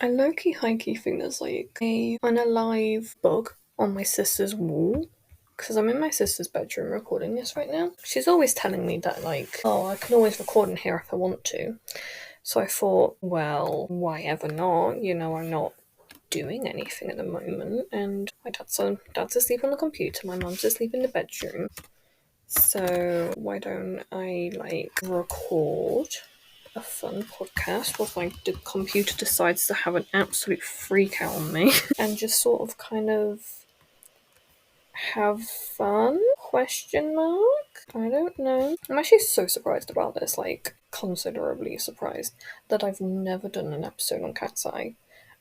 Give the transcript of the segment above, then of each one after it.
I low-key, high-key think there's like a unalive bug on my sister's wall. Because I'm in my sister's bedroom recording this right now. She's always telling me that, like, oh, I can always record in here if I want to. So I thought, well, why ever not? You know, I'm not doing anything at the moment. And my dad's asleep on the computer, my mum's asleep in the bedroom. So why don't I, like, record a fun podcast while like the computer decides to have an absolute freak out on me and just sort of kind of have fun? Question mark? I don't know. I'm actually so surprised about this, like considerably surprised that I've never done an episode on KATSEYE.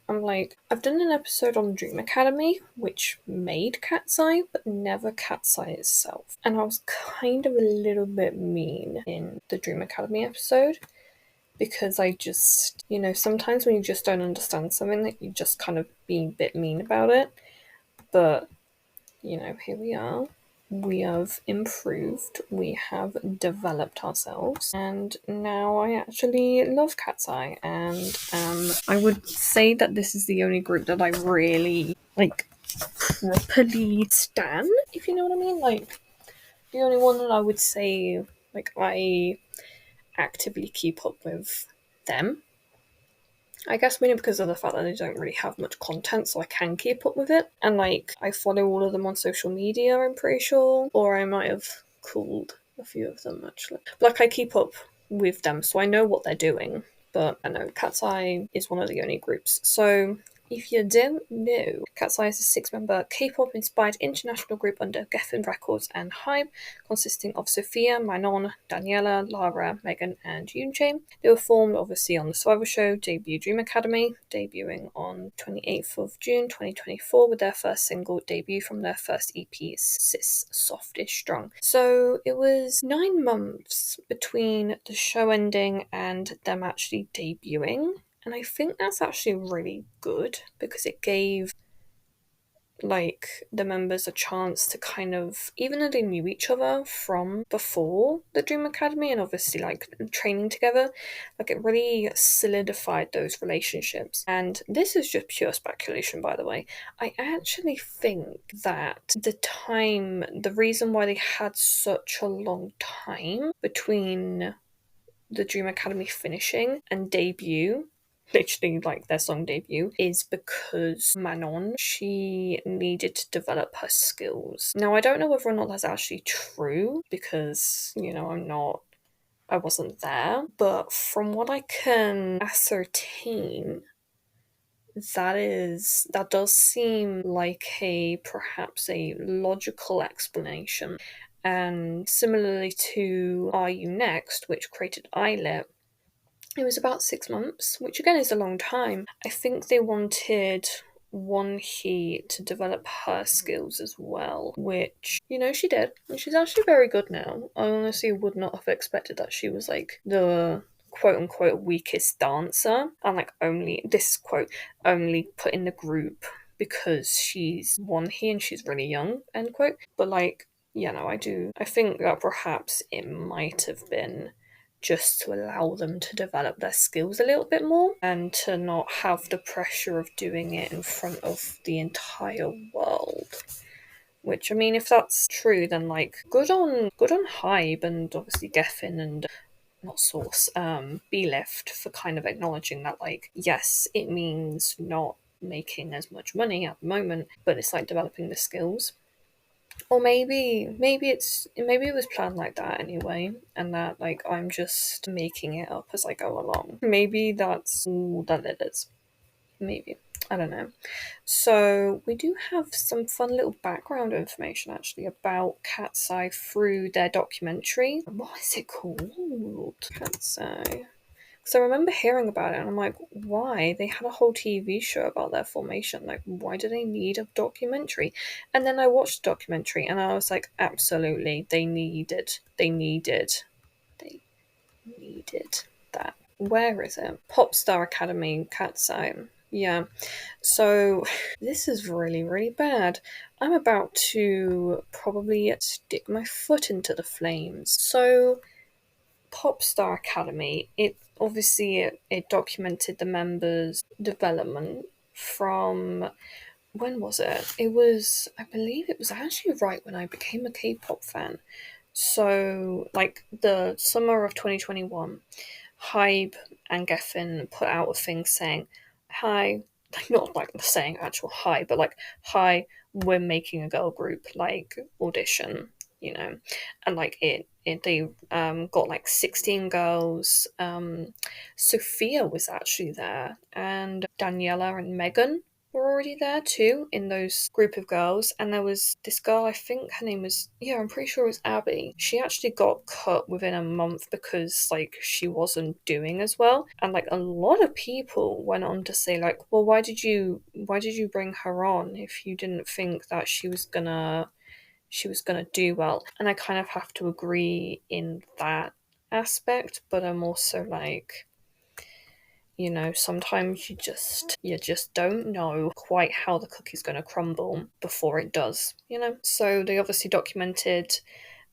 I'm like, I've done an episode on Dream Academy, which made KATSEYE, but never KATSEYE itself. And I was kind of a little bit mean in the Dream Academy episode because I just, you know, sometimes when you just don't understand something, that you just kind of be a bit mean about it. But, you know, here we are. We have improved, we have developed ourselves, and now I actually love KATSEYE. And I would say that this is the only group that I really, like, properly stan, if you know what I mean. Like, the only one that I would say, like, I actively keep up with them. I guess mainly because of the fact that they don't really have much content, so I can keep up with it. And like, I follow all of them on social media, I'm pretty sure. Or I might have called a few of them actually. Like, I keep up with them, so I know what they're doing. But I know KATSEYE is one of the only groups. So if you don't know, KATSEYE is a 6-member K-pop inspired international group under Geffen Records and Hype, consisting of Sophia, Manon, Daniela, Lara, Megan, and Yoonchae. They were formed obviously on the Survivor Show debut Dream Academy, debuting on 28th of June 2024 with their first single debut from their first EP, Sis Soft is Strong. So it was 9 months between the show ending and them actually debuting. And I think that's actually really good because it gave like the members a chance to kind of, even though they knew each other from before the Dream Academy and obviously like training together, like it really solidified those relationships. And this is just pure speculation, by the way. I actually think that the reason why they had such a long time between the Dream Academy finishing and debut, literally like their song debut, is because Manon, she needed to develop her skills. Now, I don't know whether or not that's actually true because, you know, I wasn't there, but from what I can ascertain, that does seem like perhaps a logical explanation. And similarly to Are You Next, which created Eyelit, it was about 6 months, which again is a long time. I think they wanted Won-hee to develop her skills as well, which, you know, she did. And she's actually very good now. I honestly would not have expected that she was like the quote-unquote weakest dancer and like only, this quote, only put in the group because she's Won-hee and she's really young, end quote. But like, you know, I think that perhaps it might have been just to allow them to develop their skills a little bit more and to not have the pressure of doing it in front of the entire world. Which, I mean, if that's true, then like good on Hybe and obviously Geffen and not Source, B-Lift for kind of acknowledging that, like, yes, it means not making as much money at the moment, but it's like developing the skills. Or maybe it was planned like that anyway, and that like I'm just making it up as I go along. Maybe that's all that it is. Maybe. I don't know. So we do have some fun little background information actually about KATSEYE through their documentary. What is it called? KATSEYE. So I remember hearing about it and I'm like, why? They had a whole TV show about their formation. Like, why do they need a documentary? And then I watched the documentary and I was like, absolutely, they needed that. Where is it? Popstar Academy, KATSEYE. Yeah. So this is really, really bad. I'm about to probably stick my foot into the flames. So Popstar Academy, it documented the members' development from, when was it? It was, I believe it was actually right when I became a K-pop fan. So, like the summer of 2021, Hybe and Geffen put out a thing saying, "Hi," not like saying actual hi, but like, "Hi, we're making a girl group, like audition," you know, and like it they got like 16 girls. Sophia was actually there, and Daniela and Megan were already there too in those group of girls. And there was this girl, I think her name was, yeah, I'm pretty sure it was Abby. She actually got cut within a month because like she wasn't doing as well. And like a lot of people went on to say like, well, why did you bring her on if you didn't think that she was gonna do well? And I kind of have to agree in that aspect, but I'm also like, sometimes you just don't know quite how the cookie's going to crumble before it does. So they obviously documented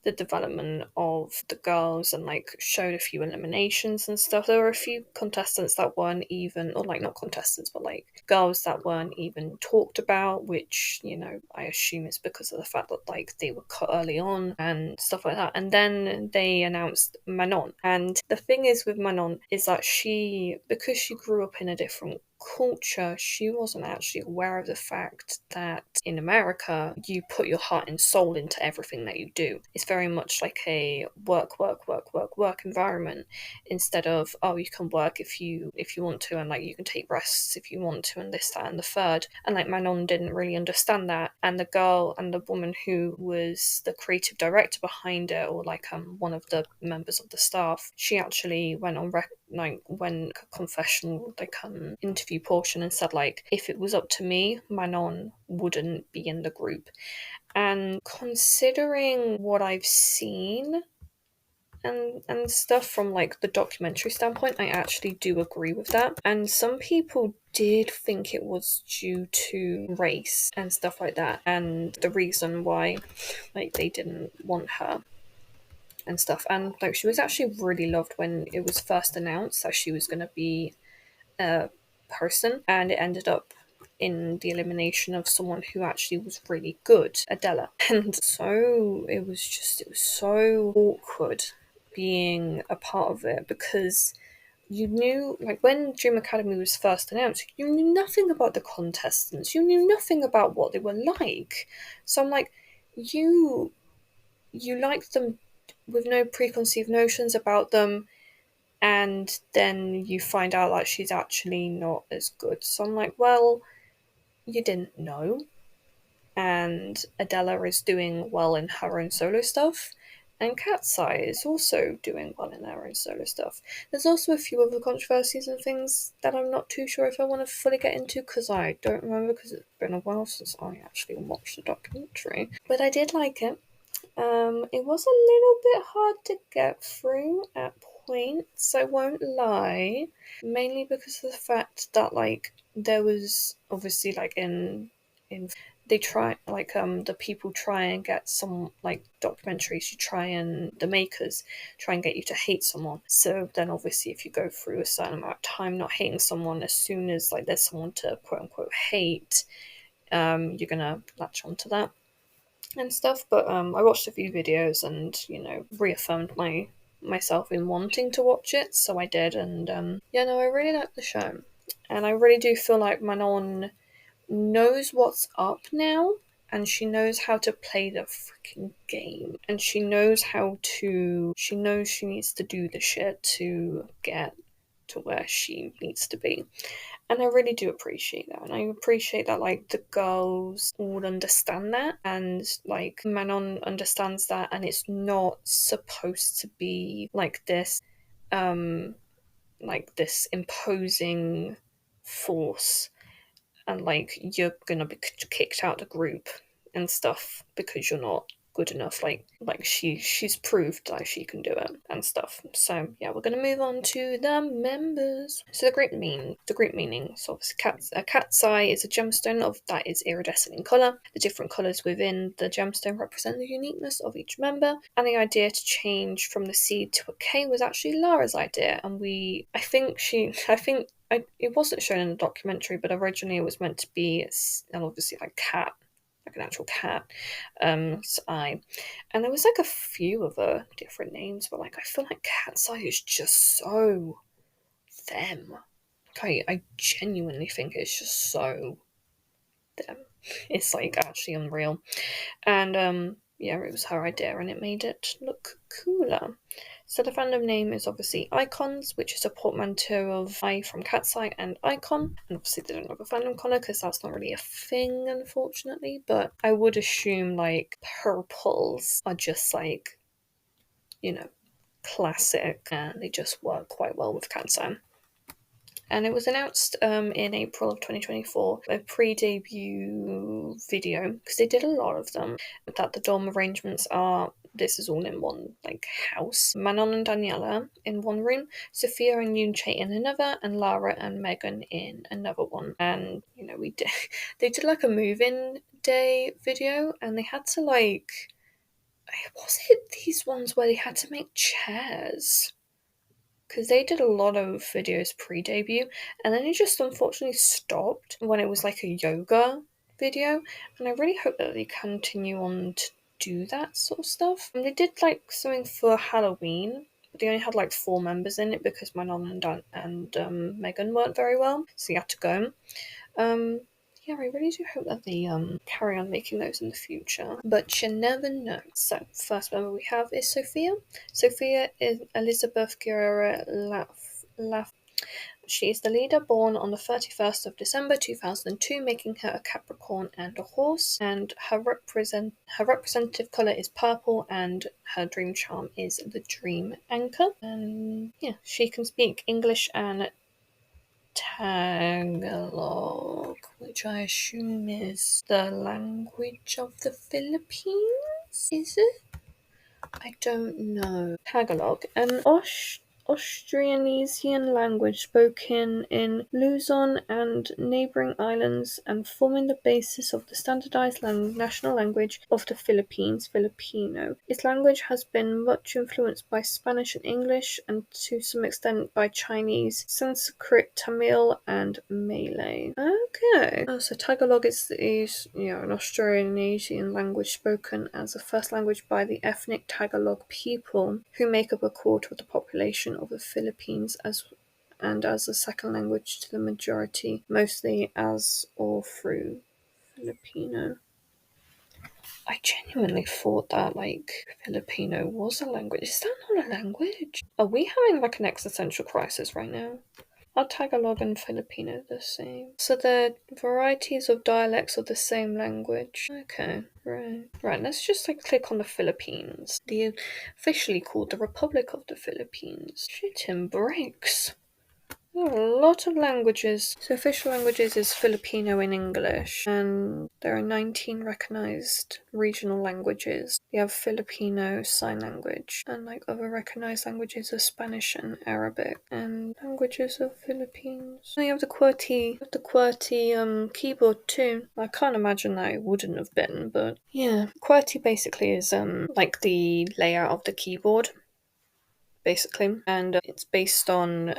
the development of the girls and like showed a few eliminations and stuff. There were a few contestants that weren't even, or like not contestants, but like girls that weren't even talked about, which, I assume is because of the fact that like they were cut early on and stuff like that. And then they announced Manon. And the thing is with Manon is that because she grew up in a different culture, she wasn't actually aware of the fact that in America you put your heart and soul into everything that you do. It's very much like a work, work, work, work, work environment, instead of, oh, you can work if you want to, and like you can take rests if you want to, and this, that, and the third. And like Manon didn't really understand that, and the girl and the woman who was the creative director behind it, or like one of the members of the staff, she actually went on like when confessional interview portion and said like, if it was up to me, Manon wouldn't be in the group. And considering what I've seen and stuff from like the documentary standpoint, I actually do agree with that. And some people did think it was due to race and stuff like that, and the reason why like they didn't want her and stuff. And like she was actually really loved when it was first announced that she was going to be a person, and it ended up in the elimination of someone who actually was really good, Adela. And so it was so awkward being a part of it, because you knew, like when Dream Academy was first announced, you knew nothing about the contestants, you knew nothing about what they were like. So I'm like, you like them with no preconceived notions about them, and then you find out that she's actually not as good. So I'm like, well, you didn't know. And Adela is doing well in her own solo stuff, and KATSEYE is also doing well in their own solo stuff. There's also a few other controversies and things that I'm not too sure if I want to fully get into, because I don't remember, because it's been a while since I actually watched the documentary. But I did like it. It was a little bit hard to get through at points, I won't lie. Mainly because of the fact that like there was obviously like in they try like the people try and get some like documentaries, you try and the makers try and get you to hate someone. So then obviously if you go through a certain amount of time not hating someone, as soon as like there's someone to quote unquote hate, you're gonna latch onto that and stuff. But I watched a few videos and reaffirmed myself in wanting to watch it, so I did. And yeah, no, I really like the show, and I really do feel like Manon knows what's up now, and she knows how to play the freaking game, and she knows she needs to do the shit to get to where she needs to be. And I really do appreciate that. And I appreciate that, like, the girls all understand that. And, like, Manon understands that. And it's not supposed to be um, like this imposing force. And, like, you're gonna be kicked out the group and stuff because you're not good enough. Like she's proved that she can do it and stuff. So yeah, we're gonna move on to the members. So the group meaning. So obviously, a KATSEYE is a gemstone that is iridescent in color. The different colors within the gemstone represent the uniqueness of each member. And the idea to change from the seed to a K was actually Lara's idea, and it wasn't shown in the documentary, but originally it was meant to be, and obviously like cat, like an actual cat, eye. And there was like a few other different names, but like I feel like Cat's Eye is just so them. Like I genuinely think it's just so them. It's like actually unreal. And yeah, it was her idea and it made it look cooler. So the fandom name is obviously Icons, which is a portmanteau of I from KATSEYE and Icon. And obviously they don't have a fandom colour because that's not really a thing, unfortunately. But I would assume like purples are just like, you know, classic and they just work quite well with KATSEYE. And it was announced in April of 2024, a pre-debut video, because they did a lot of them, that the dorm arrangements are, this is all in one like house. Manon and Daniela in one room, Sophia and Yunche in another, and Lara and Megan in another one. And, you know, they did like a move-in day video, and they had to like, was it these ones where they had to make chairs? Because they did a lot of videos pre-debut, and then it just unfortunately stopped when it was like a yoga video, and I really hope that they continue on to do that sort of stuff. And they did like something for Halloween, but they only had like 4 members in it because my mum and Megan weren't very well, so you had to go. Yeah, I really do hope that they carry on making those in the future, but you never know. So, first member we have is Sophia. Sophia is Elizabeth Guerrero Laf. She is the leader, born on the 31st of December 2002, making her a Capricorn and a horse. And her representative colour is purple, and her dream charm is the Dream Anchor. And yeah, she can speak English and Tagalog, which I assume is the language of the Philippines. Is it? I don't know. Tagalog, an Austronesian language spoken in Luzon and neighbouring islands and forming the basis of the standardized national language of the Philippines, Filipino. Its language has been much influenced by Spanish and English, and to some extent by Chinese, Sanskrit, Tamil, and Malay. Okay. So Tagalog is an Austronesian language spoken as a first language by the ethnic Tagalog people, who make up a quarter of the population of the Philippines, as a second language to the majority, mostly as or through Filipino. I genuinely thought that Filipino was a language. Is that not a language? Are we having like an existential crisis right now? Are Tagalog and Filipino the same? So they're varieties of dialects of the same language. Okay, right. Right, let's just click on the Philippines. Officially called the Republic of the Philippines. Shit and bricks. There are a lot of languages. So official languages is Filipino and English, and there are 19 recognized regional languages. You have Filipino Sign Language, and other recognized languages are Spanish and Arabic, and languages of Philippines. And you have the QWERTY keyboard too. I can't imagine that it wouldn't have been, but yeah. QWERTY basically is like the layout of the keyboard, basically, and it's based on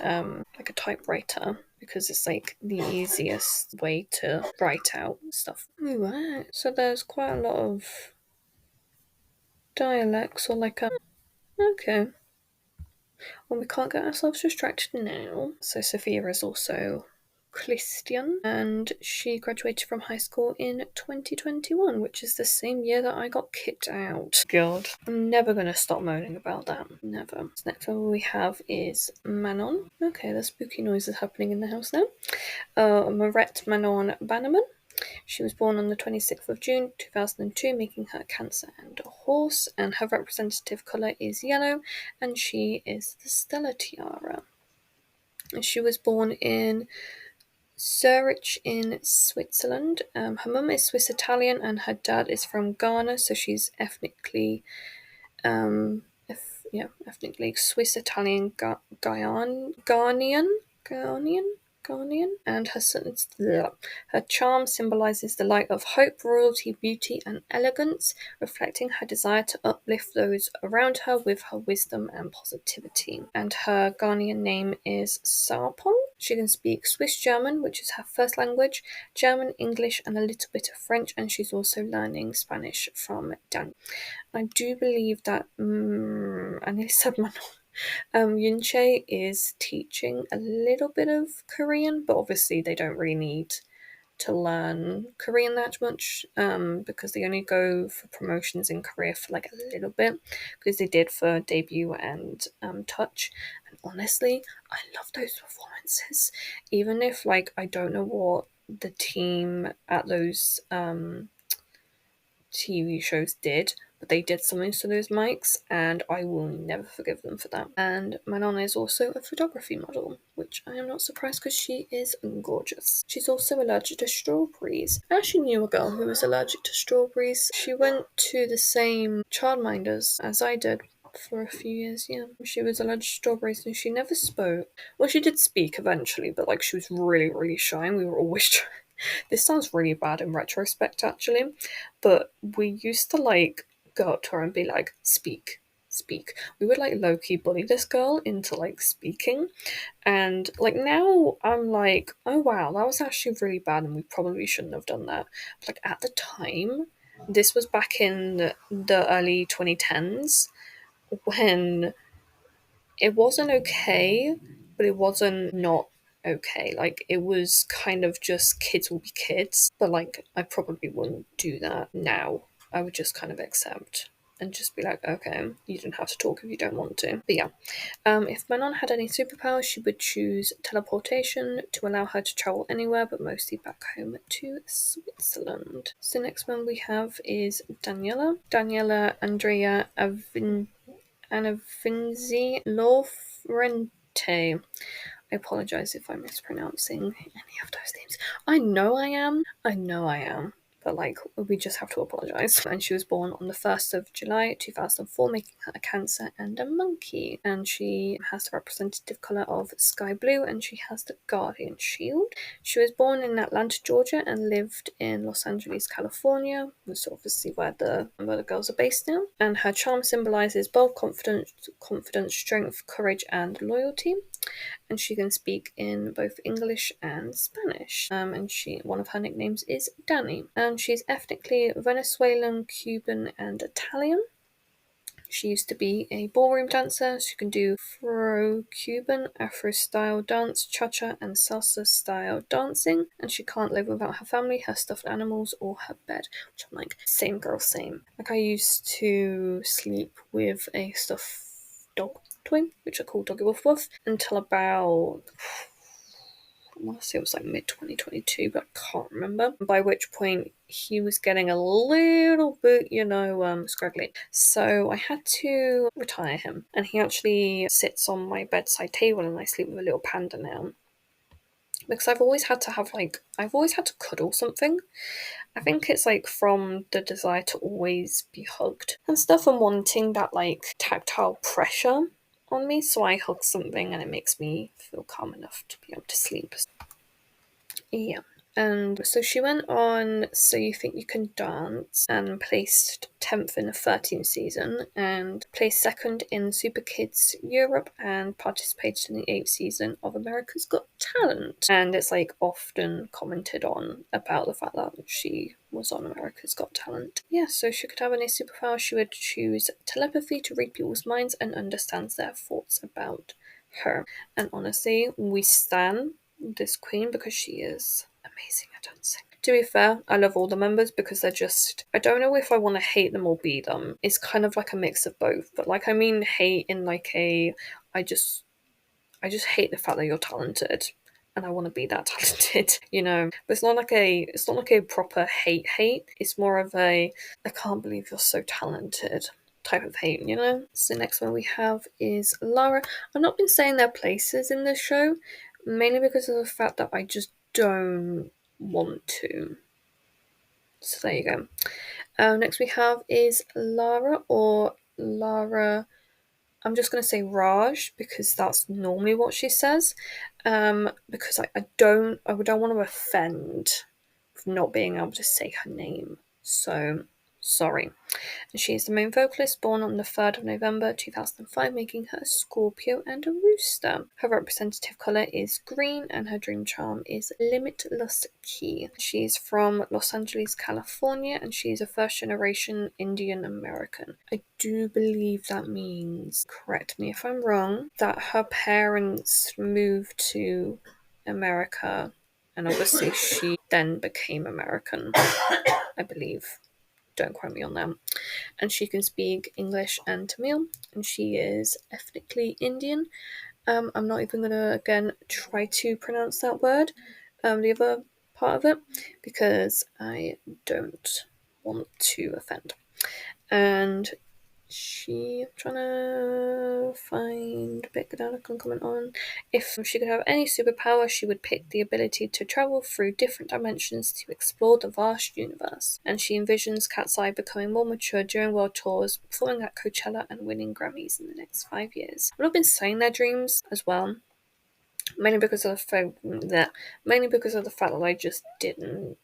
like a typewriter, because it's the easiest way to write out stuff. Right, so there's quite a lot of dialects, or okay. Well, we can't get ourselves distracted now. So Sophia is also Christian, and she graduated from high school in 2021, which is the same year that I got kicked out. God, I'm never going to stop moaning about that. Never. So next one we have is Manon. Okay, there's spooky noises happening in the house now. Marette Manon Bannerman. She was born on the 26th of June 2002, making her Cancer and a horse, and her representative colour is yellow, and she is the Stellar Tiara. And she was born in Zurich in Switzerland. Her mum is Swiss Italian and her dad is from Ghana, so she's ethnically, ethnically Swiss Italian Ghanaian, and her charm symbolizes the light of hope, royalty, beauty, and elegance, reflecting her desire to uplift those around her with her wisdom and positivity. And her Ghanaian name is Sarpong. She can speak Swiss German, which is her first language, German, English, and a little bit of French, and she's also learning Spanish from Dan. I do believe that I nearly said my Yunche is teaching a little bit of Korean, but obviously they don't really need to learn Korean that much because they only go for promotions in Korea for like a little bit, because they did for debut and touch. And honestly, I love those performances, even if like I don't know what the team at those TV shows did, but they did something to those mics, and I will never forgive them for that. And Manon is also a photography model, which I am not surprised because she is gorgeous. She's also allergic to strawberries. I actually knew a girl who was allergic to strawberries. She went to the same childminders as I did for a few years, yeah. She was allergic to strawberries and she never spoke. Well, she did speak eventually, but like she was really, really shy and we were always trying. This sounds really bad in retrospect, actually, but we used to like go up to her and be like, speak, speak. We would like low key bully this girl into like speaking, and like now I'm like, oh wow, that was actually really bad and we probably shouldn't have done that. But, like at the time, this was back in the early 2010s when it wasn't okay, but it wasn't not okay. Like, it was kind of just kids will be kids, but like, I probably wouldn't do that now. I would just kind of accept and just be like, okay, you don't have to talk if you don't want to. But yeah, if Manon had any superpowers, she would choose teleportation to allow her to travel anywhere, but mostly back home to Switzerland. So the next one we have is Daniela. Daniela Andrea Anavinzi Lorente. I apologise if I'm mispronouncing any of those names. I know I am. But like, we just have to apologise. And she was born on the 1st of July 2004, making her a Cancer and a monkey. And she has the representative colour of sky blue, and she has the Guardian Shield. She was born in Atlanta, Georgia, and lived in Los Angeles, California, which is obviously where the girls are based now. And her charm symbolises bold confidence, strength, courage, and loyalty. And she can speak in both English and Spanish. And one of her nicknames is Danny. And she's ethnically Venezuelan, Cuban, and Italian. She used to be a ballroom dancer. She can do Afro-Cuban, Afro-style dance, cha-cha, and salsa-style dancing. And she can't live without her family, her stuffed animals, or her bed. Which I'm like, same girl, same. Like, I used to sleep with a stuffed dog toy, which I call Doggy Woof Woof, until about, I want to say it was like mid-2022, but I can't remember. By which point he was getting a little bit, scraggly. So I had to retire him. And he actually sits on my bedside table and I sleep with a little panda now. Because I've always had to cuddle something. I think it's like from the desire to always be hugged and stuff, and wanting that like tactile pressure on me, so I hug something and it makes me feel calm enough to be able to sleep. Yeah. And so she went on So You Think You Can Dance and placed 10th in the 13th season and placed 2nd in Super Kids Europe and participated in the 8th season of America's Got Talent. And it's like often commented on about the fact that she was on America's Got Talent. Yeah, so she could have any superpower. She would choose telepathy to read people's minds and understands their thoughts about her. And honestly, we stan this queen because she is amazing at dancing. To be fair, I love all the members because they're just, I don't know if I want to hate them or be them. It's kind of like a mix of both, but like, I mean hate in like I just hate the fact that you're talented and I want to be that talented, But it's not like a proper hate. It's more of a, I can't believe you're so talented type of hate, So the next one we have is Lara. I've not been saying their places in this show, mainly because of the fact that I just don't want to. So there you go. Next we have is Lara or Lara. I'm just going to say Raj because that's normally what she says. Because I don't want to offend with not being able to say her name. So sorry. She is the main vocalist, born on the 3rd of November 2005, making her a Scorpio and a rooster. Her representative colour is green and her dream charm is Limitless Key. She's from Los Angeles, California, and she's a first generation Indian American. I do believe that means, correct me if I'm wrong, that her parents moved to America and obviously she then became American, I believe. Don't quote me on that. And she can speak English and Tamil, and she is ethnically Indian. I'm not even gonna again try to pronounce that word, the other part of it, because I don't want to offend. And I'm trying to find a bit that I can comment on. If she could have any superpower, she would pick the ability to travel through different dimensions to explore the vast universe. And she envisions KATSEYE becoming more mature during world tours, performing at Coachella and winning Grammys in the next 5 years. I've been saying their dreams as well, mainly because of the fact that I just didn't.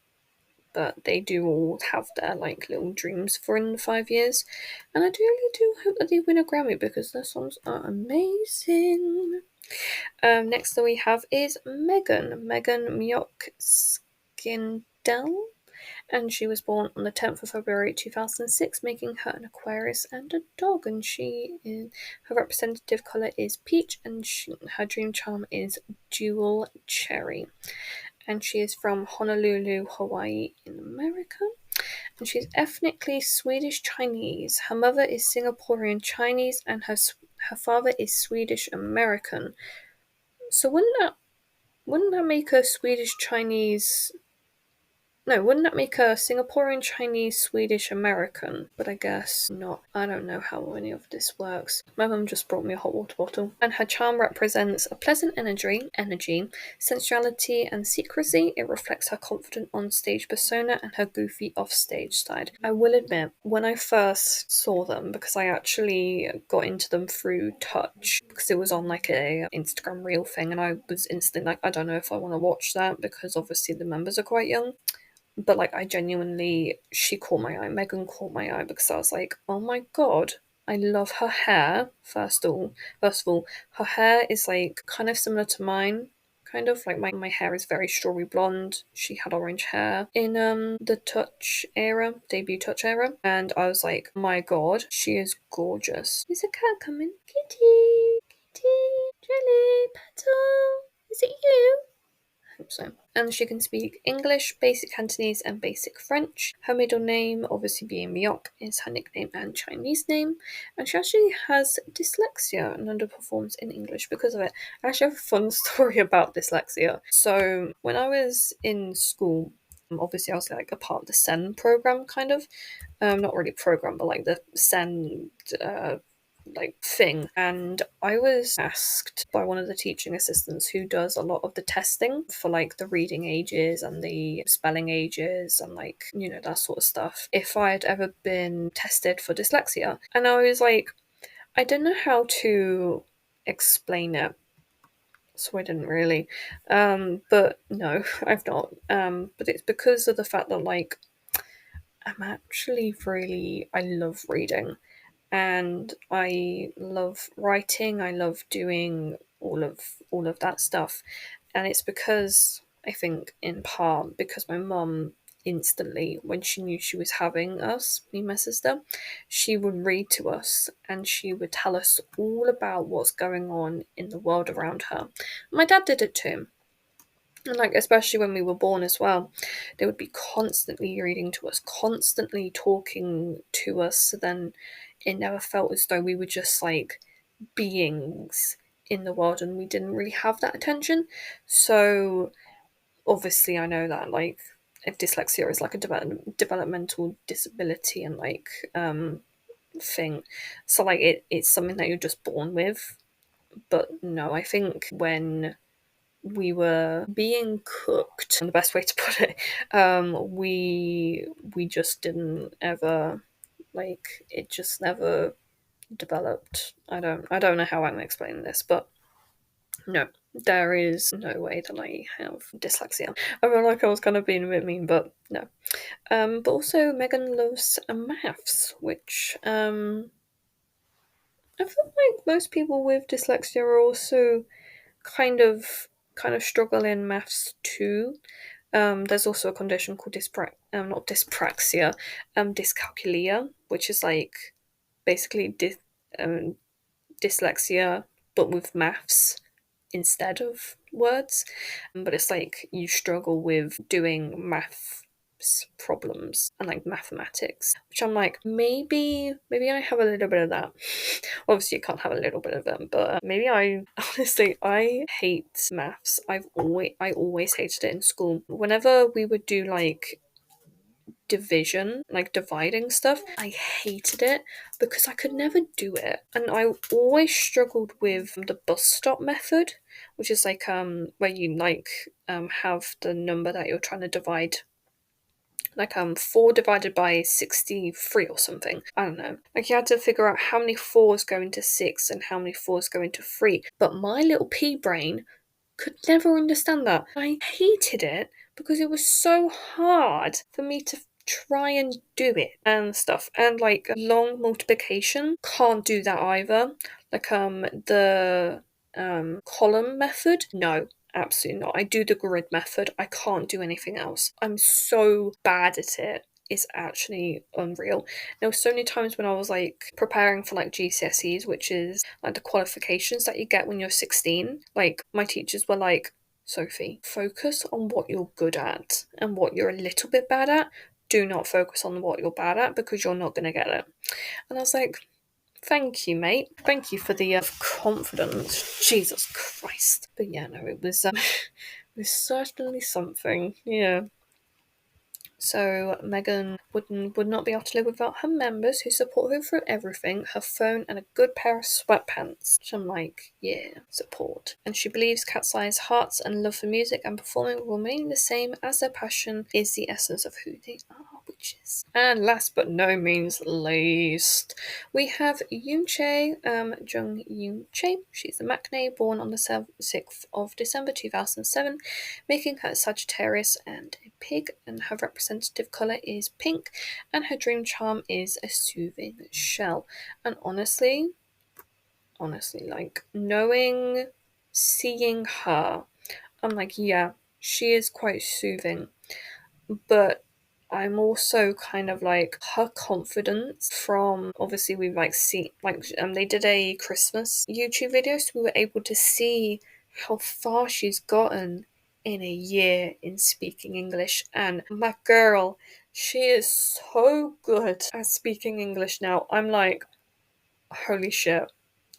But they do all have their like little dreams for in 5 years, and I really do hope that they win a Grammy because their songs are amazing. Next that we have is Megan Myock Skindell, and she was born on the 10th of February 2006, making her an Aquarius and a dog. And her representative colour is peach, and her dream charm is Jewel Cherry. And she is from Honolulu, Hawaii in America. And she's ethnically Swedish Chinese. Her mother is Singaporean Chinese and her father is Swedish American. So wouldn't that make her Swedish Chinese? No, wouldn't that make her Singaporean Chinese Swedish American? But I guess not. I don't know how any of this works. My mum just brought me a hot water bottle. And her charm represents a pleasant energy, sensuality, and secrecy. It reflects her confident on-stage persona and her goofy off-stage side. I will admit, when I first saw them, because I actually got into them through Touch, because it was on like a Instagram reel thing, and I was instantly like, I don't know if I want to watch that, because obviously the members are quite young. But like I genuinely, she caught my eye. Megan caught my eye because I was like, oh my god, I love her hair. First of all, her hair is like kind of similar to mine. Kind of like my hair is very strawberry blonde. She had orange hair in the Touch era, debut Touch era, and I was like, my god, she is gorgeous. Is a cat coming? Kitty, Jelly, Petal, is it you? Hope so. And she can speak English, basic Cantonese, and basic French. Her middle name, obviously being Myock, is her nickname and Chinese name. And she actually has dyslexia and underperforms in English because of it. I actually have a fun story about dyslexia. So when I was in school, obviously I was like a part of the SEN program, kind of. Not really program, but like the SEN like thing, and I was asked by one of the teaching assistants who does a lot of the testing for like the reading ages and the spelling ages and like, you know, that sort of stuff, if I had ever been tested for dyslexia. And I was like, I don't know how to explain it, so I didn't really. But no, I've not. But it's because of the fact that like I love reading and I love writing. I love doing all of that stuff, and it's because I think in part because my mum instantly, when she knew she was having us, me and my sister, she would read to us and she would tell us all about what's going on in the world around her. My dad did it too. And like especially when we were born as well, they would be constantly reading to us, constantly talking to us. So then it never felt as though we were just like beings in the world and we didn't really have that attention. So obviously I know that like if dyslexia is like a developmental disability and like thing. So like it's something that you're just born with. But no, I think when we were being cooked, and the best way to put it. We just didn't ever, like, it just never developed. I don't know how I'm explaining this, but no, there is no way that I have dyslexia. I feel like I was kind of being a bit mean, but no. But also Megan loves maths, which I feel like most people with dyslexia are also kind of struggle in maths too. There's also a condition called not dyspraxia, dyscalculia, which is like basically um, dyslexia but with maths instead of words. But it's like you struggle with doing maths problems and like mathematics, which I'm like, maybe I have a little bit of that. Obviously you can't have a little bit of them, but maybe I honestly I hate maths. I always hated it in school. Whenever we would do like division, like dividing stuff, I hated it because I could never do it. And I always struggled with the bus stop method, which is like where you like have the number that you're trying to divide, like 4 divided by 63 or something. I don't know. Like you had to figure out how many 4s go into 6 and how many 4s go into 3. But my little pea brain could never understand that. I hated it because it was so hard for me to try and do it and stuff. And like long multiplication, can't do that either. Like the column method, no. Absolutely not. I do the grid method. I can't do anything else. I'm so bad at it. It's actually unreal. There were so many times when I was like preparing for like GCSEs, which is like the qualifications that you get when you're 16. Like my teachers were like, Sophie, focus on what you're good at and what you're a little bit bad at. Do not focus on what you're bad at because you're not going to get it. And I was like, thank you, mate. Thank you for the confidence. Jesus Christ. But yeah, no, it was it was certainly something. Yeah. So Megan would not be able to live without her members who support her through everything, her phone and a good pair of sweatpants. Which I'm like, yeah, support. And she believes KATSEYE's hearts and love for music and performing will remain the same as their passion is the essence of who they are, which is. And last but no means least, we have Yoonchae, Jung Yoonchae. She's a Maknae born on the 6th of December 2007, making her Sagittarius and a pig, and her representative colour is pink, and her dream charm is a soothing shell. And honestly, like seeing her, I'm like, yeah, she is quite soothing, but I'm also kind of like her confidence from obviously we've like seen like they did a Christmas YouTube video, so we were able to see how far she's gotten in a year in speaking English, and my girl, she is so good at speaking English now. I'm like, holy shit.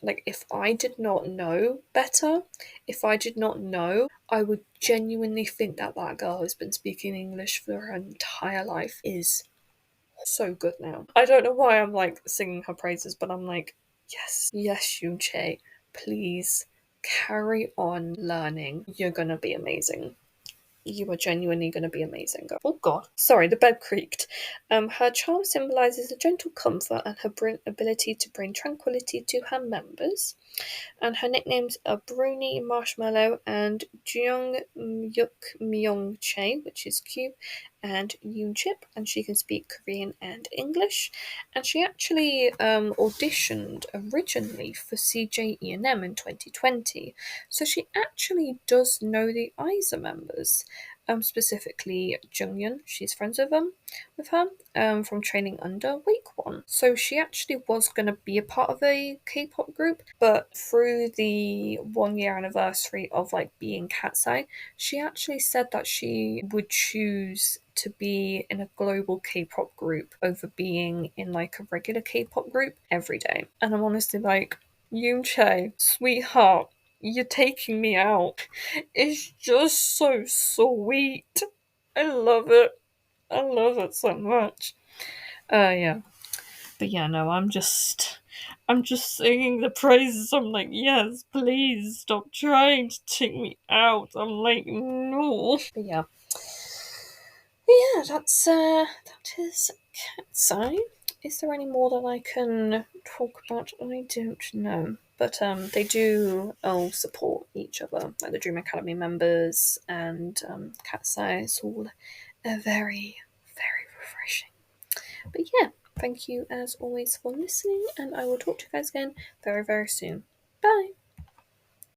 Like, if I did not know better, if I did not know, I would genuinely think that that girl has been speaking English for her entire life is so good now. I don't know why I'm like singing her praises, but I'm like, yes, Yoonchae, please carry on learning. You're gonna be amazing. You are genuinely going to be amazing. Oh god. Sorry, the bed creaked. Her charm symbolises a gentle comfort and her ability to bring tranquility to her members. And her nicknames are Bruni, Marshmallow, and Jeong Yuk Myung Chae, which is cute, and Yoon Chip, and she can speak Korean and English. And she actually auditioned originally for CJENM in 2020, so she actually does know the IZA members. Specifically Junghyun, she's friends with her, from training under Wake So she actually was going to be a part of a K-pop group, but through the 1 year anniversary of like being KATSEYE, she actually said that she would choose to be in a global K-pop group over being in like a regular K-pop group every day. And I'm honestly like, Yoonchae, sweetheart, you're taking me out. It's just so sweet. I love it. I love it so much. Yeah. But yeah, no, I'm just I'm just singing the praises. I'm like, yes, please stop trying to take me out. I'm like, no. But yeah. Yeah, that is KATSEYE. Is there any more that I can talk about? I don't know. But they do all support each other, like the Dream Academy members and KATSEYE. It's all very, very refreshing. But yeah, thank you as always for listening, and I will talk to you guys again very, very soon. Bye!